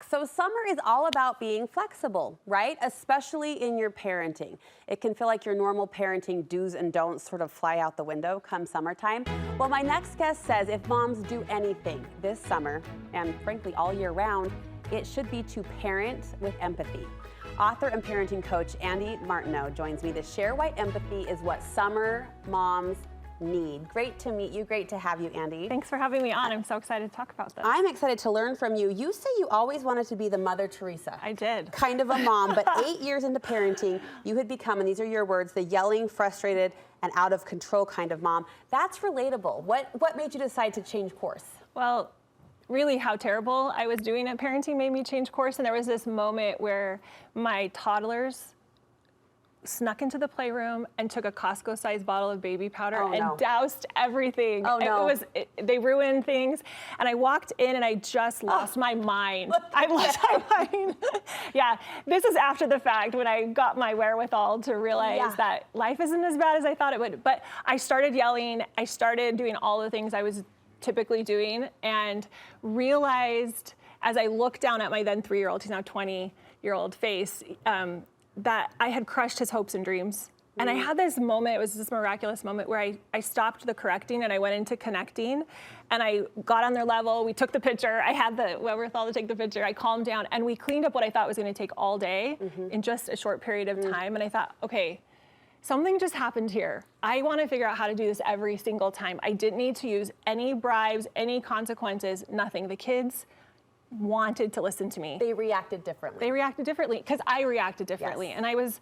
So summer is all about being flexible, right? Especially in your parenting. It can feel like your normal parenting do's and don'ts sort of fly out the window come summertime. Well, my next guest says if moms do anything this summer, and frankly all year round, it should be to parent with empathy. Author and parenting coach Andee Martineau joins me to share why empathy is what summer moms need. Great to meet you. Great to have you, Andee. Thanks for having me on. I'm so excited to talk about this. I'm excited to learn from you. You say you always wanted to be the Mother Teresa. I did. Kind of a mom, but 8 years into parenting, you had become, and these are your words, the yelling, frustrated, and out of control kind of mom. That's relatable. What made you decide to change course? Well, really how terrible I was doing at parenting made me change course. And there was this moment where my toddlers snuck into the playroom and took a Costco-sized bottle of baby powder and doused everything. Oh, no. They ruined things. And I walked in and I just lost my mind. I lost my mind. Yeah, this is after the fact when I got my wherewithal to realize that life isn't as bad as I thought it would. But I started yelling. I started doing all the things I was typically doing and realized as I looked down at my then 3-year-old, he's now 20-year-old face, that I had crushed his hopes and dreams. And I had this moment, it was this miraculous moment where I stopped the correcting and I went into connecting and I got on their level, we took the picture, I had the wherewithal to take the picture, I calmed down and we cleaned up what I thought was gonna take all day in just a short period of time. And I thought, okay, something just happened here. I wanna figure out how to do this every single time. I didn't need to use any bribes, any consequences, nothing. The kids wanted to listen to me. They reacted differently. They reacted differently because I reacted differently. Yes. And I was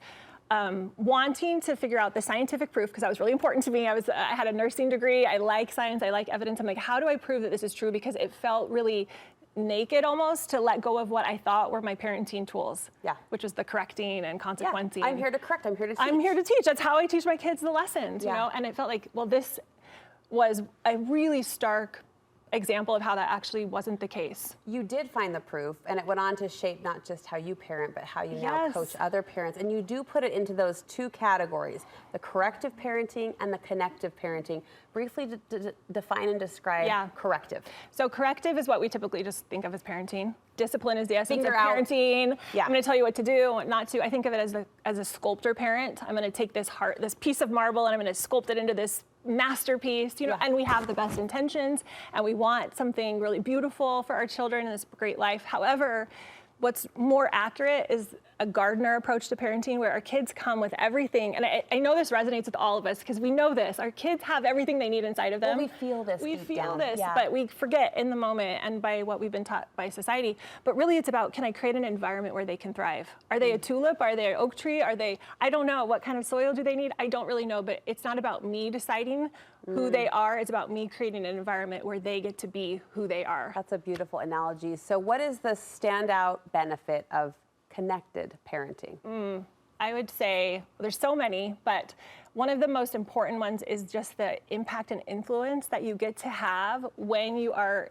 wanting to figure out the scientific proof because that was really important to me. I had a nursing degree. I like science. I like evidence. I'm like, how do I prove that this is true? Because it felt really naked almost to let go of what I thought were my parenting tools. Yeah. Which was the correcting and consequencing. Yeah. I'm here to correct. I'm here to teach. I'm here to teach. That's how I teach my kids the lessons, you know? And it felt like, well, this was a really stark example of how that actually wasn't the case. You did find the proof, and it went on to shape not just how you parent, but how you now coach other parents. And you do put it into those two categories, the corrective parenting and the connective parenting. Briefly define and describe corrective. So corrective is what we typically just think of as parenting. Discipline is the essence of parenting. I'm going to tell you what to do, what not to. I think of it as a sculptor parent. I'm going to take this piece of marble, and I'm going to sculpt it into this masterpiece, you know, and we have the best intentions and we want something really beautiful for our children and this great life. However, what's more accurate is a gardener approach to parenting where our kids come with everything. And I know this resonates with all of us because we know this. Our kids have everything they need inside of them. Well, we feel this. We feel this, but we forget in the moment and by what we've been taught by society. But really it's about, can I create an environment where they can thrive? Are they a tulip? Are they an oak tree? Are they, I don't know. What kind of soil do they need? I don't really know, but it's not about me deciding who they are. It's about me creating an environment where they get to be who they are. That's a beautiful analogy. So what is the standout benefit of connected parenting? I would say there's so many, but one of the most important ones is just the impact and influence that you get to have when you are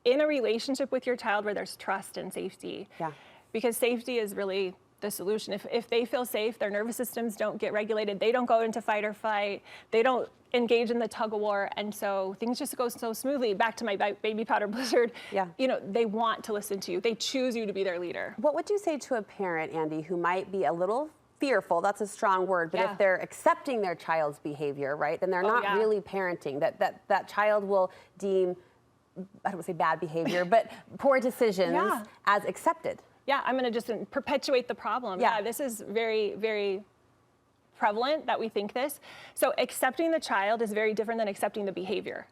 in a relationship with your child where there's trust and safety. Because safety is really the solution. If they feel safe, their nervous systems don't get regulated, they don't go into fight or flight, they don't engage in the tug of war, and so things just go so smoothly. Back to my baby powder blizzard, you know, they want to listen to you. They choose you to be their leader. What would you say to a parent, Andee, who might be a little fearful, that's a strong word, but if they're accepting their child's behavior, right, then they're not really parenting, that child will deem, I don't want to say bad behavior, but poor decisions as accepted. I'm going to just perpetuate the problem. This is very, very prevalent that we think this. So accepting the child is very different than accepting the behavior.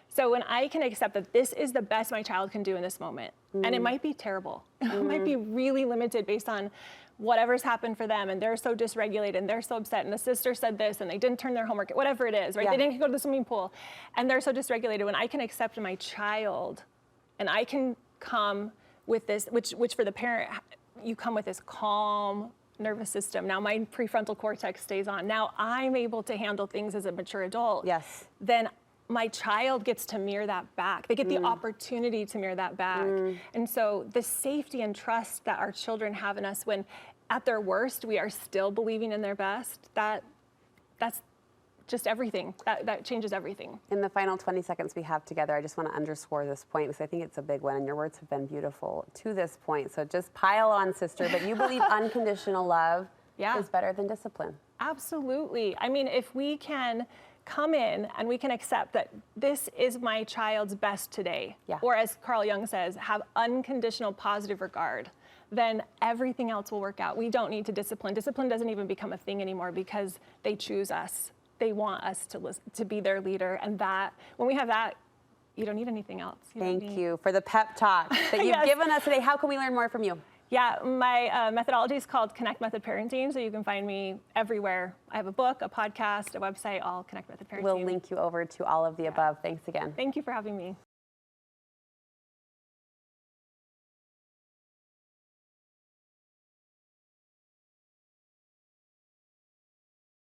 So when I can accept that this is the best my child can do in this moment, and it might be terrible, it might be really limited based on whatever's happened for them, and they're so dysregulated, and they're so upset, and the sister said this, and they didn't turn their homework, whatever it is, right? They didn't go to the swimming pool, and they're so dysregulated. When I can accept my child, and I can come with this, which for the parent, you come with this calm nervous system. Now my prefrontal cortex stays on. Now I'm able to handle things as a mature adult. Then my child gets to mirror that back. They get the opportunity to mirror that back. And so the safety and trust that our children have in us when at their worst we are still believing in their best, that's just everything. That changes everything. In the final 20 seconds we have together, I just want to underscore this point because I think it's a big one, and your words have been beautiful to this point. So just pile on, sister. But you believe unconditional love is better than discipline. Absolutely. I mean, if we can come in and we can accept that this is my child's best today, or as Carl Jung says, have unconditional positive regard, then everything else will work out. We don't need to discipline. Discipline doesn't even become a thing anymore because they choose us. They want us to be their leader. And that, when we have that, you don't need anything else. Thank you for the pep talk that you've given us today. How can we learn more from you? Yeah, my methodology is called Connect Method Parenting, so you can find me everywhere. I have a book, a podcast, a website, all Connect Method Parenting. We'll link you over to all of the above. Thanks again. Thank you for having me.